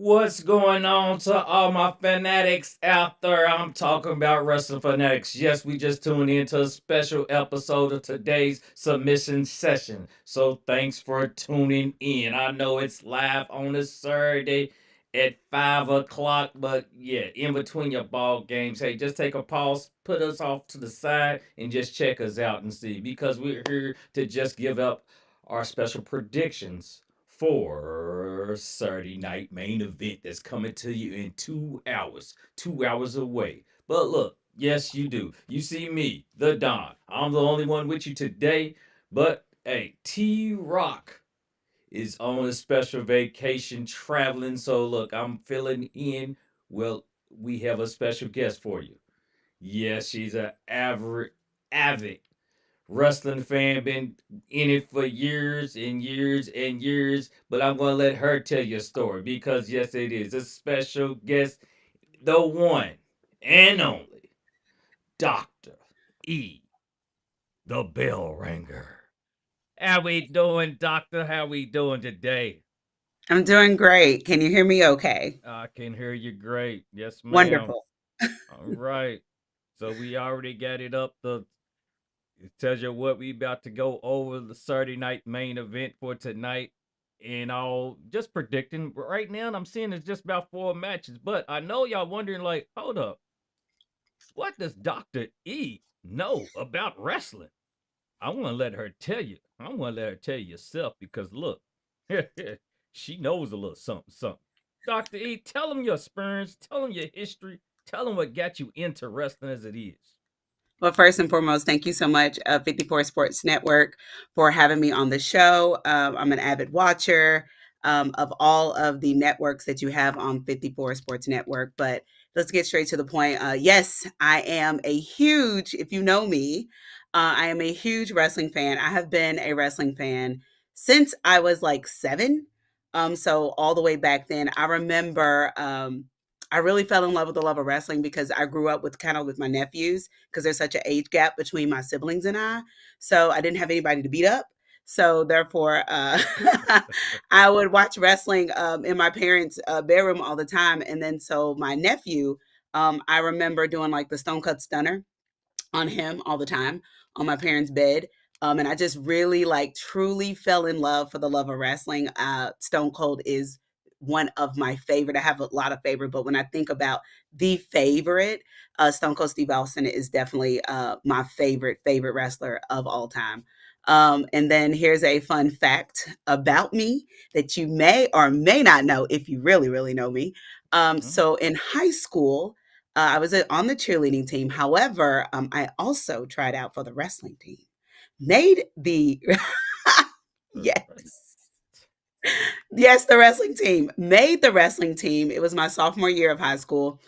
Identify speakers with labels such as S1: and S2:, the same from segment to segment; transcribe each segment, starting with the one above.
S1: What's going on to all my fanatics out there? I'm talking about wrestling fanatics. Yes, we just tuned into a special episode of today's submission session. So thanks for tuning in. I know it's live on a Saturday at 5 o'clock, but yeah, in between your ball games, hey, just take a pause, put us off to the side, and just check us out and see because we're here to just give up our special predictions for Saturday night main event that's coming to you in 2 hours, 2 hours away. But look, yes, you do. You see me, the Don. I'm the only one with you today. But hey, T Rock is on a special vacation traveling. So look, I'm filling in. Well, we have a special guest for you. Yes, she's an avid wrestling fan, been in it for years and years and years. But I'm gonna let her tell you a story because yes, it is a special guest, the one and only Doctor E, the bell ringer. How we doing, Doctor? How we doing today?
S2: I'm doing great. Can you hear me okay?
S1: I can hear you great. Yes, ma'am.
S2: Wonderful.
S1: All right. So we already got it up. It tells you what we about to go over the Saturday night main event for tonight. And I'll just predicting right now, I'm seeing it's just about 4 matches. But I know y'all wondering, like, hold up, what does Dr. E know about wrestling? I want to let her tell you. I want to let her tell you yourself because look, she knows a little something, something. Dr. E, tell them your experience, tell them your history, tell them what got you into wrestling as it is.
S2: Well, first and foremost, thank you so much, 54 Sports Network, for having me on the show. I'm an avid watcher of all of the networks that you have on 54 Sports Network. But let's get straight to the point. Yes, I am a huge, if you know me, I am a huge wrestling fan. I have been a wrestling fan since I was like 7. So all the way back then, I remember I really fell in love with the love of wrestling because I grew up with kind of with my nephews because there's such an age gap between my siblings and I. So I didn't have anybody to beat up. So therefore, I would watch wrestling in my parents' bedroom all the time. And then so my nephew, I remember doing like the Stone Cut Stunner on him all the time on my parents' bed. And I just really like truly fell in love for the love of wrestling. Stone Cold is one of my favorite. I have a lot of favorite, but when I think about the favorite, Stone Cold Steve Austin is definitely my favorite wrestler of all time. And then here's a fun fact about me that you may or may not know if you really know me.
S1: Mhm.
S2: So in high school, I was on the cheerleading team. However, I also tried out for the wrestling team. Made the
S1: The
S2: yes,
S1: rest.
S2: yes, the wrestling team made the wrestling team. It was my sophomore year of high school,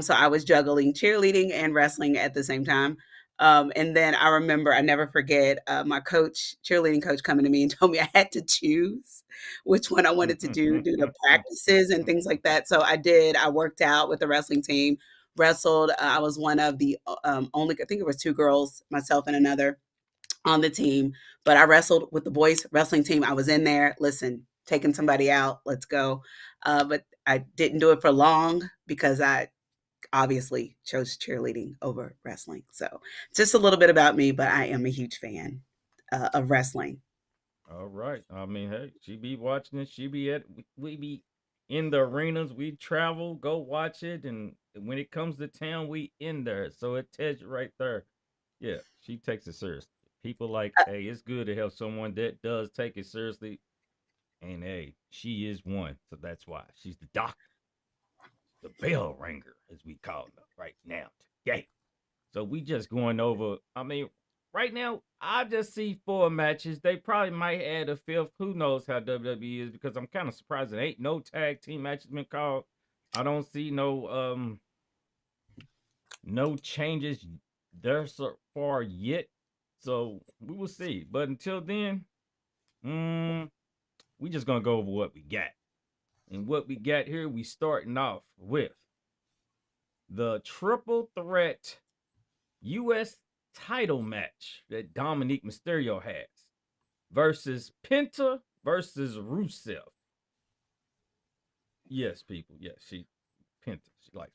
S2: so I was juggling cheerleading and wrestling at the same time. And then I remember, I never forget, my coach, cheerleading coach, coming to me and told me I had to choose which one I wanted to do due to practices and things like that. So I did. I worked out with the wrestling team, wrestled. I was one of the only, I think it was 2 girls, myself and another on the team, but I wrestled with the boys wrestling team. I was in there, listen, taking somebody out, let's go. But I didn't do it for long because I obviously chose cheerleading over wrestling. So just a little bit about me, but I am a huge fan of wrestling.
S1: All right. I mean, hey, she be watching it. She be at. We be in the arenas. We travel, go watch it, and when it comes to town, we in there. So it tells you right there. Yeah, she takes it seriously. People like, hey, it's good to have someone that does take it seriously, and hey, she is one. So that's why she's the doctor, the bell ringer, as we call her right now today. So we just going over. I mean, right now I just see 4 matches. They probably might add a fifth. Who knows how WWE is? Because I'm kind of surprised there ain't no tag team matches been called. I don't see no changes there so far yet. So we will see. But until then, mm, we just gonna go over what we got. And what we got here, we starting off with the triple threat U.S. title match that Dominique Mysterio has versus Penta versus Rusev. Yes, people. Yes, she Penta. She likes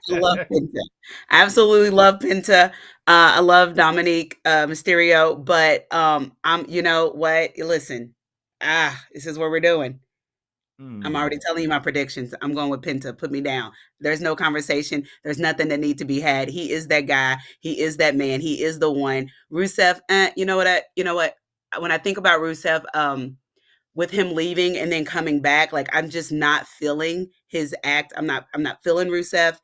S2: I love
S1: Penta.
S2: Penta. I absolutely love Penta. I love Dominique Mysterio, but I'm. You know what? Listen, this is what we're doing. I'm already
S1: Hmm.
S2: telling you my predictions. I'm going with Penta. Put me down. There's no conversation. There's nothing that need to be had. He is that guy. He is that man. He is the one. Rusev. You know what? You know what? When I think about Rusev, with him leaving and then coming back, like I'm just not feeling his act. I'm not feeling Rusev.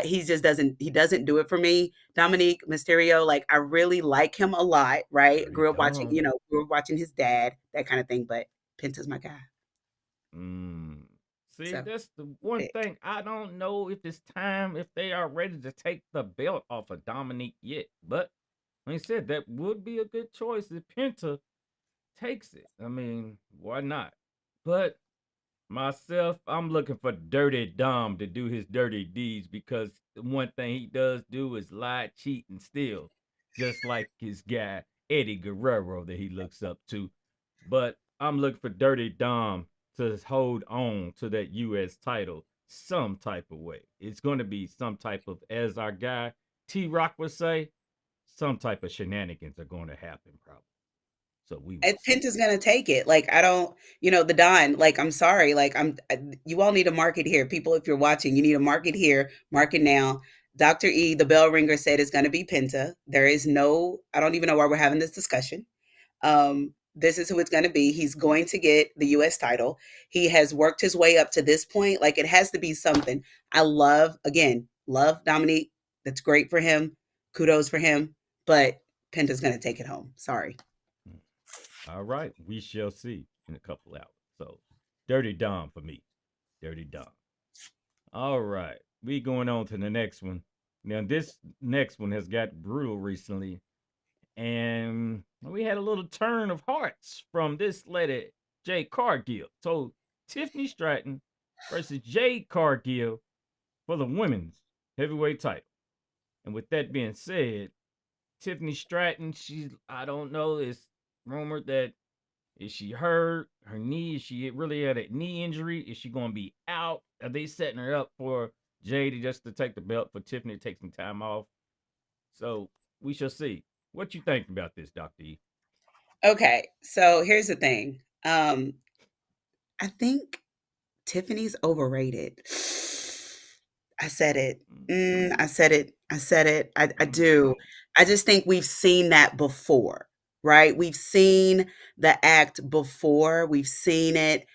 S2: He just doesn't he doesn't do it for me. Dominique Mysterio, like I really like him a lot, right?
S1: Dirty
S2: Grew up watching,
S1: Dom.
S2: grew up watching his dad, that kind of thing. But Penta's my guy.
S1: Mm. See,
S2: So
S1: that's the one
S2: pick.
S1: thing. I don't know if it's time, if they are ready to take the belt off of Dominique yet. But like I said, that would be a good choice if Penta takes it. I mean, why not? But myself, I'm looking for Dirty Dom to do his dirty deeds because the one thing he does do is lie, cheat, and steal, just like his guy Eddie Guerrero that he looks up to. But I'm looking for Dirty Dom to hold on to that U.S. title some type of way. It's going to be some type of, as our guy T Rock would say, some type of shenanigans are going to happen probably. So we will
S2: And
S1: see.
S2: Penta's gonna take it. Like I don't, the Don. Like I'm sorry. Like you all need a market here, people. If you're watching, you need a market here. Market now. Dr. E, the bell ringer, said it's going to be Penta. There is no. I don't even know why we're having this discussion. This is who it's going to be. He's going to get the U.S. title. He has worked his way up to this point. Like it has to be something. I love, again, love Dominique. That's great for him. Kudos for him. But Penta's going to take it home. Sorry.
S1: Mm. All right, we shall see in a couple hours. So, Dirty Dom for me. Dirty Dom. All right, we going on to the next one. Now, this next one has got brutal recently, and we had a little turn of hearts from this lady, Jay Cargill. So, Tiffany Stratton versus Jay Cargill for the women's heavyweight title. And with that being said, Tiffany Stratton, I don't know, it's rumored that is she hurt? Her knee? Is she really had a knee injury? Is she going to be out? Are they setting her up for Jay to just to take the belt for Tiffany to take some time off? So we shall see. What you think about this, Doctor E?
S2: Okay. So here's the thing. I think Tiffany's overrated. I said it. I
S1: Mm-hmm.
S2: said it. I said it. I do.
S1: Mm-hmm.
S2: I just think we've seen that before, right? We've seen the act before. We've seen it.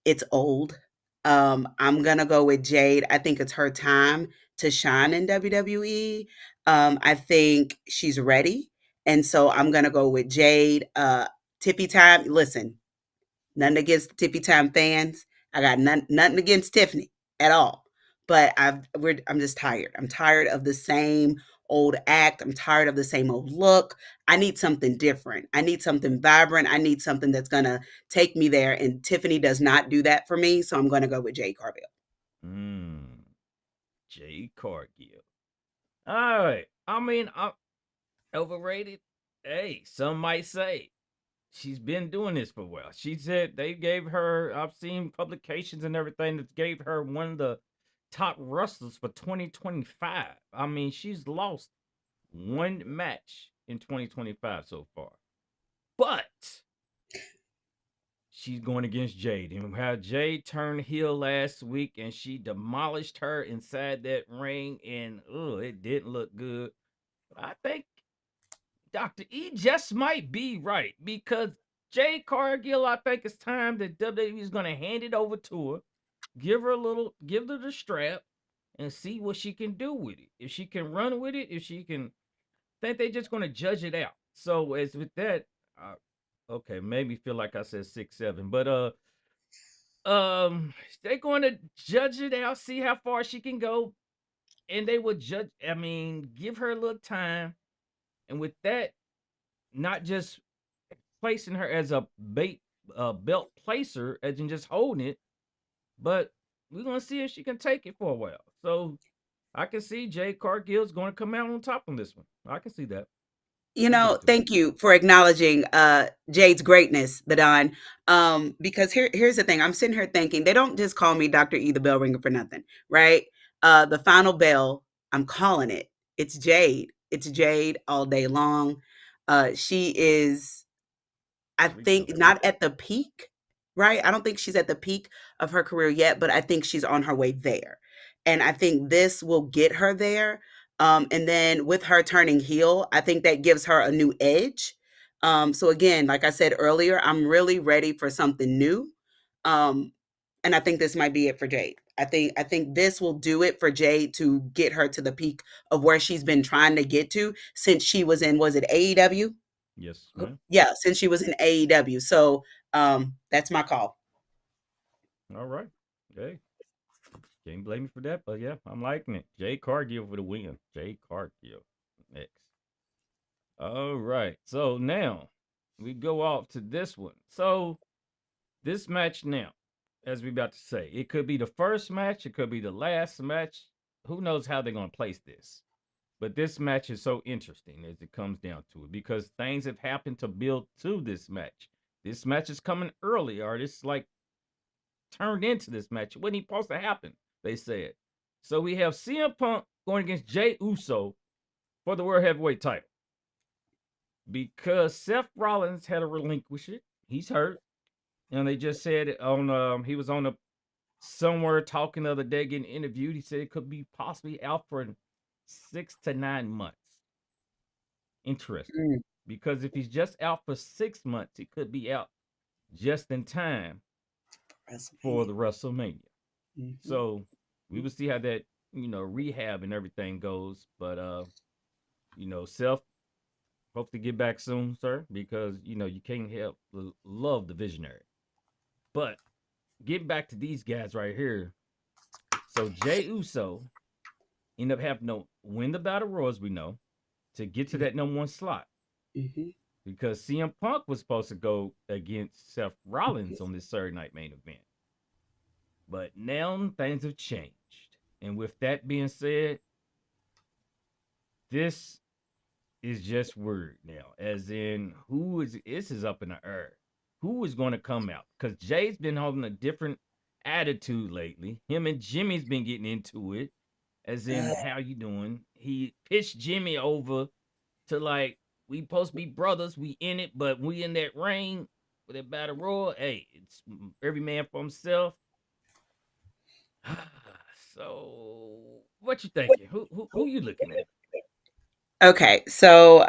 S2: It's old. I'm gonna go with Jade. I think it's her time to shine in WWE. I think she's ready, and so I'm gonna go with Jade. Tippy time. Listen, nothing against the Tippy Time fans. I got nothing against Tiffany at all. But I'm just tired. I'm tired of the same old act. I'm tired of the same old look. I need something different. I need something vibrant. I need something that's gonna take me there. And Tiffany does not do that for me. So I'm gonna go with Jay Carville.
S1: Mm. Jay Cargill. All right. I mean, overrated. Hey, some might say she's been doing this for a while. She said they gave her, I've seen publications and everything that gave her one of the top wrestlers for 2025. I mean, she's lost one match in 2025 so far. But she's going against Jade. And how Jade turned heel last week and she demolished her inside that ring, and it didn't look good. But I think Dr. E just might be right because Jade Cargill, I think it's time that WWE is going to hand it over to her, give her the strap, and see what she can do with it. If she can run with it, if she can, I think they're just going to judge it out. So as with that, uh, okay, made me feel like I said 6-7, but they're going to judge it out, see how far she can go, and they will judge. I mean, give her a little time, and with that, not just placing her as a belt placer, as in just holding it, but we're gonna see if she can take it for a while. So I can see Jay Cargill's going to come out on top on this one. I can see that. We'll get to it.
S2: Thank you for acknowledging Jade's greatness, the Don. Because here's the thing. I'm sitting here thinking they don't just call me Dr. E the bell ringer for nothing, right? The final bell, I'm calling it. It's Jade. It's Jade all day long. She is, I
S1: Freak show.
S2: think, not at the peak, right? I don't think she's at the peak of her career yet, but I think she's on her way there. And I think this will get her there. And then with her turning heel, I think that gives her a new edge. So again, like I said earlier, I'm really ready for something new. Um, and I think this might be it for Jade. I think this will do it for Jade to get her to the peak of where she's been trying to get to since she was in, was it AEW?
S1: Yes, man.
S2: Yeah, since she was in AEW. So, that's my call.
S1: All right. Hey, can't blame me for that, but yeah, I'm liking it. Jay Cargill for the win. Jay Cargill. Next. All right. So now we go off to this one. So this match now, as we about to say, it could be the first match, it could be the last match. Who knows how they're gonna place this? But this match is so interesting as it comes down to it because things have happened to build to this match. This match is coming early, or this like turned into this match. It wasn't even supposed to happen, they said. So we have CM Punk going against Jay Uso for the World Heavyweight title. Because Seth Rollins had to relinquish it. He's hurt. And they just said on he was on a somewhere talking the other day getting interviewed. He said it could be possibly out for 6 to 9 months. Interesting.
S2: Mm,
S1: Because if he's just out for 6 months, he could be out just in time for
S2: WrestleMania.
S1: the WrestleMania.
S2: Mhm.
S1: So we will see how that, rehab and everything goes. But Seth, hope to get back soon, sir, because you can't help love the visionary. But getting back to these guys right here. So Jay Uso ended up having to win the battle royal, as we know, to get to that number one slot.
S2: Mhm.
S1: Because CM Punk was supposed to go against Seth Rollins on this Saturday night main event. But now things have changed. And with that being said, this is just word now, as in who is this is up in the air. Who is going to come out? Because Jay's been holding a different attitude lately. Him and Jimmy's been getting into it, as in
S2: Uh,
S1: how you doing? He pitched Jimmy over to like we supposed to be brothers. We in it, but we in that ring with that battle royal. Hey, it's every man for himself. So what you thinking? Who you looking at?
S2: okay, so,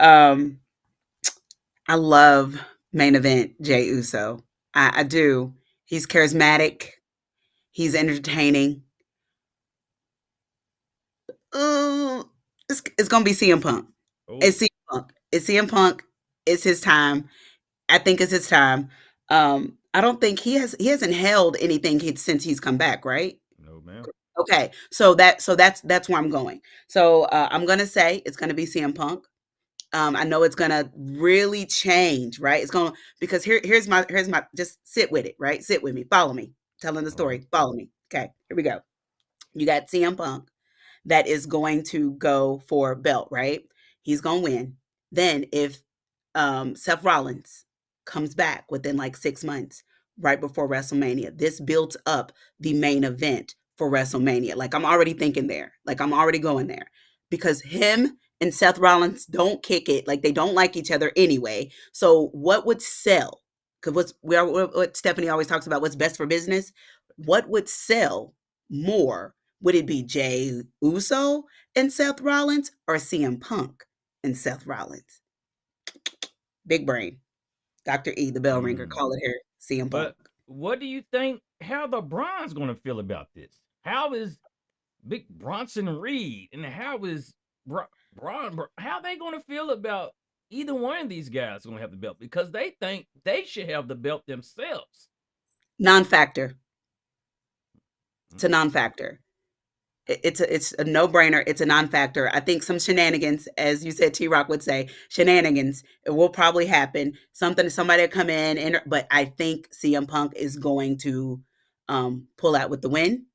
S2: I love main event Jey Uso. I do. He's charismatic. He's entertaining. It's gonna be CM Punk.
S1: Oh
S2: It's CM Punk. It's CM Punk. It's his time. I think it's his time. I don't think he hasn't held anything since he's come back, right?
S1: no, ma'am.
S2: Okay, so that's where I'm going. So I'm gonna say it's gonna be CM Punk. I know it's gonna really change, right? It's gonna because here's my just sit with it, right? Sit with me, follow me, telling the
S1: All right.
S2: story, follow me. Okay, here we go. You got CM Punk that is going to go for belt, right? He's gonna win. Then if Seth Rollins comes back within like 6 months, right before WrestleMania, this builds up the main event for WrestleMania. Like I'm already thinking there. Like I'm already going there because him and Seth Rollins don't kick it. Like they don't like each other anyway. So what would sell? Because what Stephanie always talks about, what's best for business. What would sell more? Would it be Jay Uso and Seth Rollins or CM Punk and Seth Rollins? Big brain. Dr. E, the bell ringer,
S1: Mm.
S2: call it here, CM Punk.
S1: But what do you think? How the Browns going to feel about this? How is Big Bronson Reed and how is Braun? How they going to feel about either one of these guys going to have the belt because they think they should have the belt themselves?
S2: Non-factor. It's a
S1: Mm,
S2: non-factor. It's a no-brainer. It's a non-factor. I think some shenanigans, as you said, T Rock would say, shenanigans. It will probably happen. Somebody will come in, but I think CM Punk is going to pull out with the win,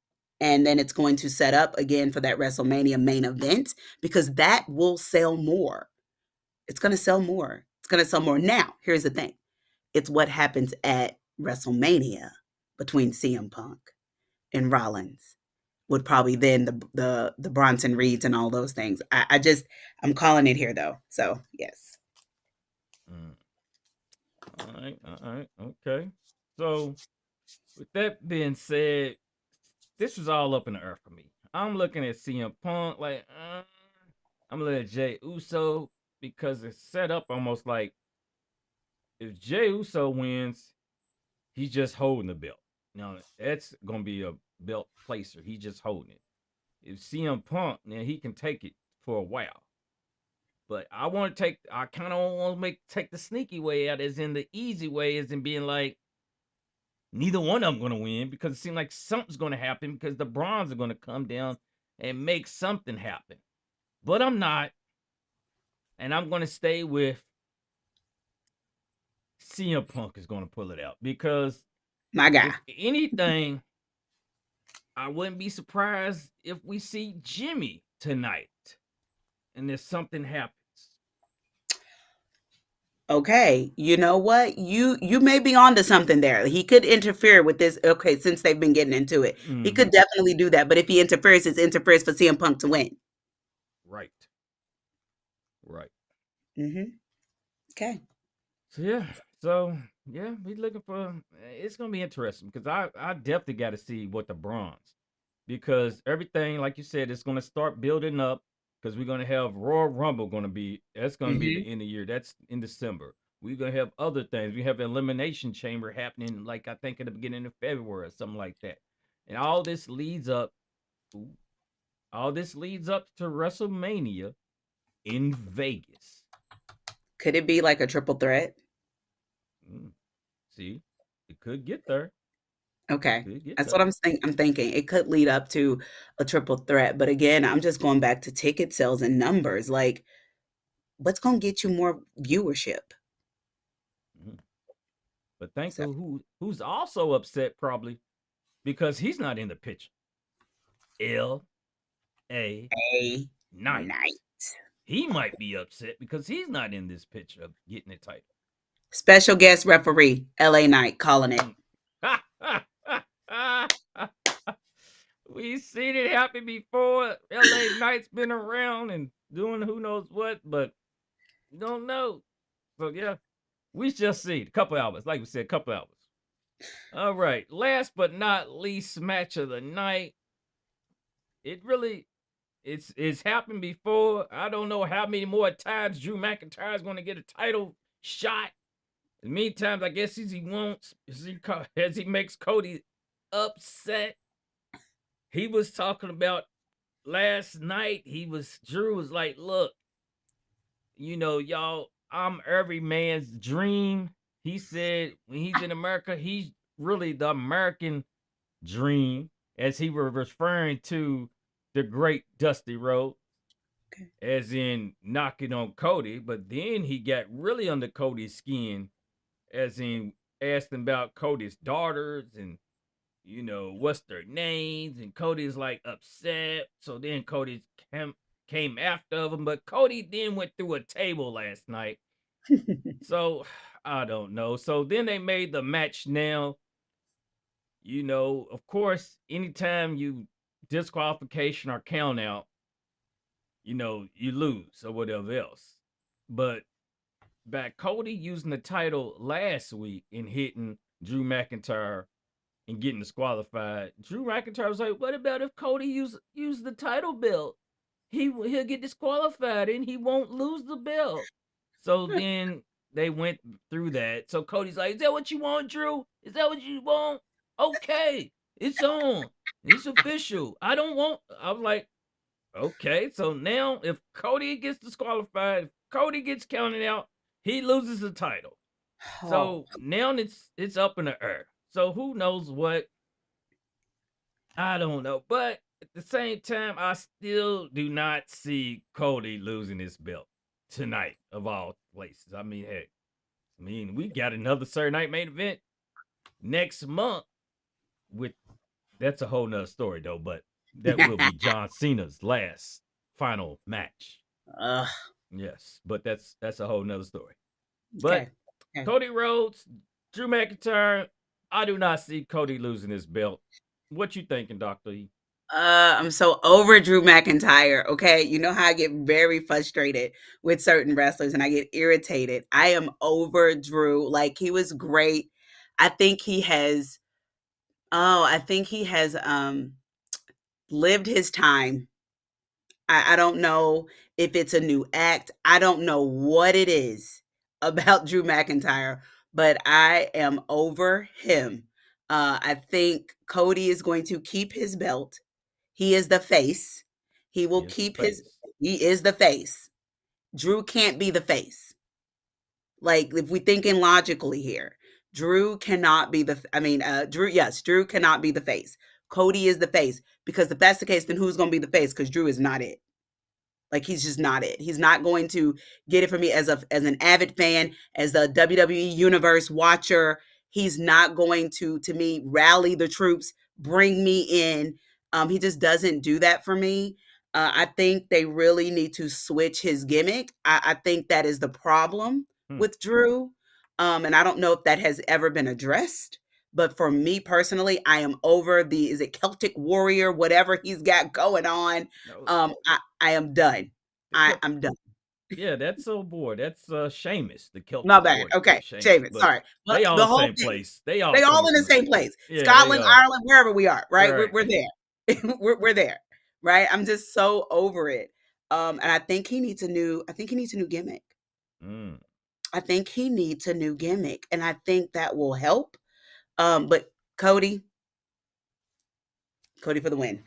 S2: and then it's going to set up again for that WrestleMania main event because that will sell more. It's going to sell more. It's going to sell more. Now, here's the thing. It's what happens at WrestleMania between CM Punk and Rollins would probably then the Bronson Reeds and all those things. I'm calling it here though. So yes.
S1: Mm. All right, okay. So with that being said, this was all up in the air for me. I'm looking at CM Punk like I'm looking at Jay Uso because it's set up almost like if Jay Uso wins, he's just holding the belt. Now that's gonna be a belt placer. He's just holding it. If CM Punk, then he can take it for a while. But I want to take. I kind of want to take the sneaky way out, as in the easy way, as in being like neither one of them going to win because it seems like something's going to happen because the Bronze are going to come down and make something happen. But I'm not, and I'm going to stay with CM Punk is going to pull it out because
S2: My guy.
S1: if anything, I wouldn't be surprised if we see Jimmy tonight and there's something happens.
S2: Okay, you know what? You may be onto something there. He could interfere with this. Okay, since they've been getting into it, he
S1: Mm-hmm.
S2: could definitely do that. But if he interferes, it's interferes for CM Punk to win.
S1: Right. Right.
S2: Hmm. Okay.
S1: So yeah, so yeah, we looking for. It's gonna be interesting because I definitely got to see what the bronze because everything like you said it's gonna start building up because we're gonna have Royal Rumble gonna be that's gonna be the
S2: Hmm.
S1: end of the year. That's in December. We're gonna have other things. We have Elimination Chamber happening like I think at the beginning of February or something like that, and all this leads up. Ooh, all this leads up to WrestleMania in Vegas.
S2: Could it be like a triple threat?
S1: Mm, see, it could get there. It
S2: Okay.
S1: could get
S2: That's what
S1: there.
S2: I'm thinking. It could lead up to a triple threat. But again, I'm just going back to ticket sales and numbers. Like, what's going to get you more viewership?
S1: Mhm. But think
S2: So,
S1: of who's also upset probably because he's not in the picture. L.A.
S2: a
S1: Knight.
S2: night.
S1: He might be upset because he's not in this picture of getting it title.
S2: Special guest referee, LA Knight, calling it.
S1: Mm. We've seen it happen before. L.A. Knight's been around and doing who knows what, but you don't know. So yeah, we just see a couple hours. Like we said, a couple hours. All right. Last but not least, match of the night. It really it's happened before. I don't know how many more times Drew McIntyre is going to get a title shot. As many times I guess as he wants, as he makes Cody upset. He was talking about last night. Drew was like, "Look, y'all, I'm every man's dream." He said when he's in America, he's really the American dream, as he was referring to the great Dusty Rhodes,
S2: Okay.
S1: as in knocking on Cody. But then he got really under Cody's skin, as in asking about Cody's daughters and what's their names, and Cody's like upset. So then Cody came after him, but Cody then went through a table last night. So I don't know. So then they made the match now. Of course, anytime you disqualification or count out, you lose or whatever else. But by Cody using the title last week and hitting Drew McIntyre and getting disqualified, Drew McIntyre was like, "What about if Cody use the title belt? He'll get disqualified and he won't lose the belt." So then they went through that. So Cody's like, "Is that what you want, Drew? Is that what you want? Okay, it's on. It's official. I don't want." I was like, "Okay." So now if Cody gets disqualified, if Cody gets counted out, he loses the title.
S2: Oh,
S1: So now it's up in the air. So who knows what? I don't know. But at the same time, I still do not see Cody losing his belt tonight, of all places. I mean, hey, we got another Saturday night main event next month with that's a whole nother story though, but that will be John Cena's last final match.
S2: ugh.
S1: Yes, but that's a whole nother story. But
S2: Okay. Okay.
S1: Cody Rhodes, Drew McIntyre, I do not see Cody losing his belt. What you thinking, Doctor E?
S2: I'm so over Drew McIntyre. Okay. You know how I get very frustrated with certain wrestlers and I get irritated. I am over Drew. Like, he was great. I think he has, I think he has lived his time. I don't know if it's a new act. I don't know what it is about Drew McIntyre, but I am over him. I think Cody is going to keep his belt. He is the face. He will
S1: He is the
S2: keep his
S1: face.
S2: he is the face. Drew can't be the face. Like, if we thinking logically here, Drew cannot be the Drew, yes, Drew cannot be the face. Cody is the face because if that's the case, then who's going to be the face? Because Drew is not it. Like, he's just not it. He's not going to get it for me as an avid fan, as a WWE universe watcher. He's not going to me rally the troops, bring me in. He just doesn't do that for me. I think they really need to switch his gimmick. I think that is the problem
S1: Hmm.
S2: with Drew. And I don't know if that has ever been addressed. But for me personally, I am over the is it Celtic Warrior, whatever he's got going on.
S1: No,
S2: I am done.
S1: the Celtic.
S2: I'm done.
S1: Yeah, that's oh boy, that's Sheamus, the
S2: My
S1: Celtic
S2: bad.
S1: Warrior.
S2: Okay,
S1: Sheamus,
S2: David.
S1: but
S2: Sorry, but
S1: they all
S2: the
S1: the
S2: whole
S1: same
S2: thing.
S1: place. They all
S2: They all
S1: coming
S2: in the
S1: from the
S2: same
S1: same.
S2: place.
S1: Yeah, they
S2: Scotland,
S1: are.
S2: Ireland, wherever we are. Right,
S1: Right.
S2: we're there. We're there. Right. I'm just so over it. And I think he needs a new. I think he needs a new gimmick.
S1: Mm,
S2: I think he needs a new gimmick, and I think that will help. But Cody for the win.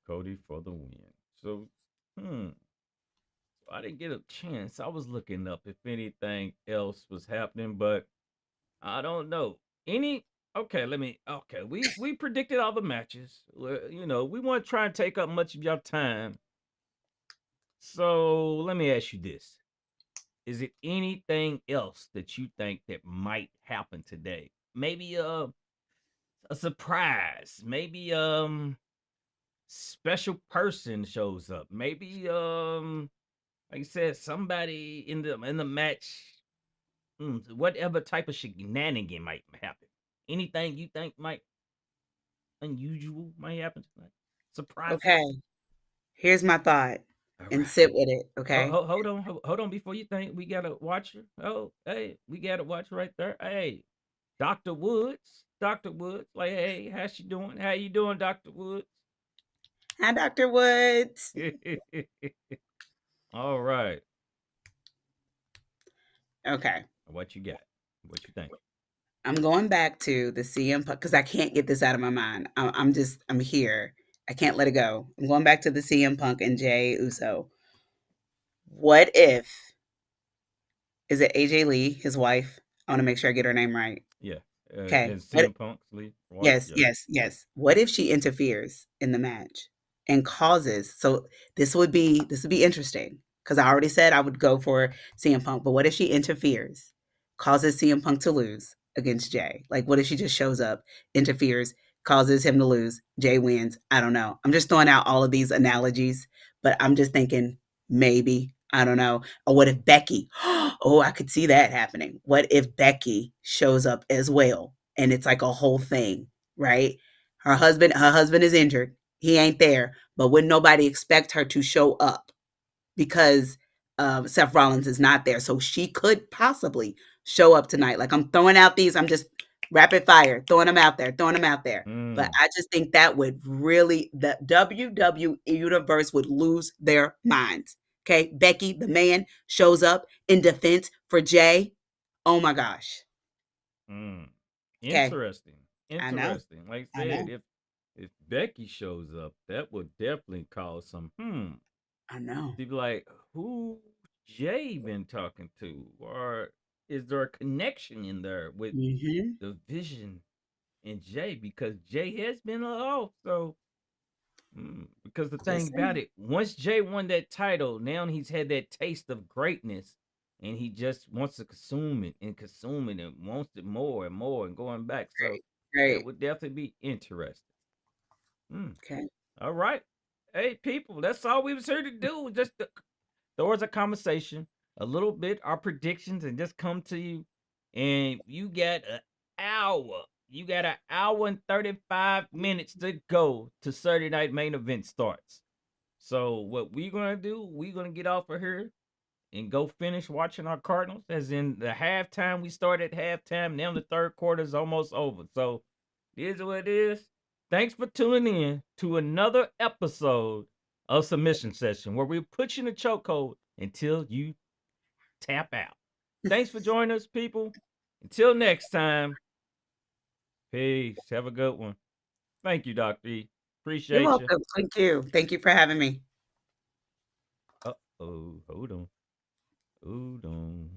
S1: Cody for the win. So, hmm. I didn't get a chance. I was looking up if anything else was happening, but I don't know. Any okay, let me okay. We predicted all the matches. You know, we want to try and take up much of your time. So let me ask you this. Is it anything else that you think that might happen today? Maybe a surprise. Maybe special person shows up. Maybe like I said, somebody in the match. Whatever type of shenanigan might happen. Anything you think might unusual might happen tonight?
S2: Okay.
S1: Surprises.
S2: Here's my thought,
S1: All
S2: and
S1: right.
S2: sit with it. Okay.
S1: Hold on before you think we got a watcher. Oh, hey, we got a watcher right there. Hey, Dr. Woods. Dr. Woods. Like, hey, how's she doing? How you doing, Dr. Woods?
S2: Hi, Dr. Woods.
S1: All right.
S2: Okay.
S1: What you got? What you think?
S2: I'm going back to the CM Punk because I can't get this out of my mind. I'm here. I can't let it go. I'm going back to the CM Punk and Jay Uso. What if is it AJ Lee, his wife? I want to make sure I get her name right.
S1: Yeah.
S2: Okay.
S1: And
S2: What
S1: CM Punk's lead wife.
S2: Yes,
S1: Yeah.
S2: yes, yes. What if she interferes in the match and causes so this would be interesting because I already said I would go for CM Punk, but what if she interferes, causes CM Punk to lose against Jay? Like, what if she just shows up, interferes, causes him to lose, Jay wins? I don't know. I'm just throwing out all of these analogies, but I'm just thinking maybe, I don't know. Or what if Becky? Oh, I could see that happening. What if Becky shows up as well? And it's like a whole thing, right? Her husband is injured. He ain't there, but wouldn't nobody expect her to show up because Seth Rollins is not there. So she could possibly show up tonight. Like, I'm throwing out these, I'm just rapid fire, throwing them out there, throwing them out there. But
S1: Mm,
S2: I just think that would really, the WWE universe would lose their minds. Okay. Becky, the man, shows up in defense for Jay. Oh my gosh.
S1: mm.
S2: Okay.
S1: Interesting.
S2: I know.
S1: Interesting. Like I
S2: I
S1: said,
S2: know.
S1: if Becky shows up, that would definitely cause some
S2: I know.
S1: to be like, who Jay been talking to? Or is there a connection in there with
S2: Hmm.
S1: the Vision and Jay? Because Jay has been off. So because the thing
S2: Just
S1: about
S2: saying.
S1: it, once Jay won that title, now he's had that taste of greatness, and he just wants to consume it, and wants it more and more, and going back. So
S2: Great.
S1: that
S2: Great.
S1: would definitely be interesting. Hmm.
S2: Okay.
S1: All right, hey people, that's all we was here to do. Just to towards a conversation, a little bit, our predictions, and just come to you. And you got an hour. You got an hour and 35 minutes to go to Saturday night main event starts. So what we're gonna do, we're gonna get off of here and go finish watching our Cardinals. As in the halftime, we started at halftime. Now the third quarter is almost over. So it is what it is. Thanks for tuning in to another episode of Submission Session, where we put you in a chokehold until you tap out. Thanks for joining us, people. Until next time, peace. Have a good one. Thank you, Dr. E.
S2: You're
S1: Appreciate you.
S2: welcome. Thank you. Thank you for having me.
S1: Uh-oh. Hold on. Hold on.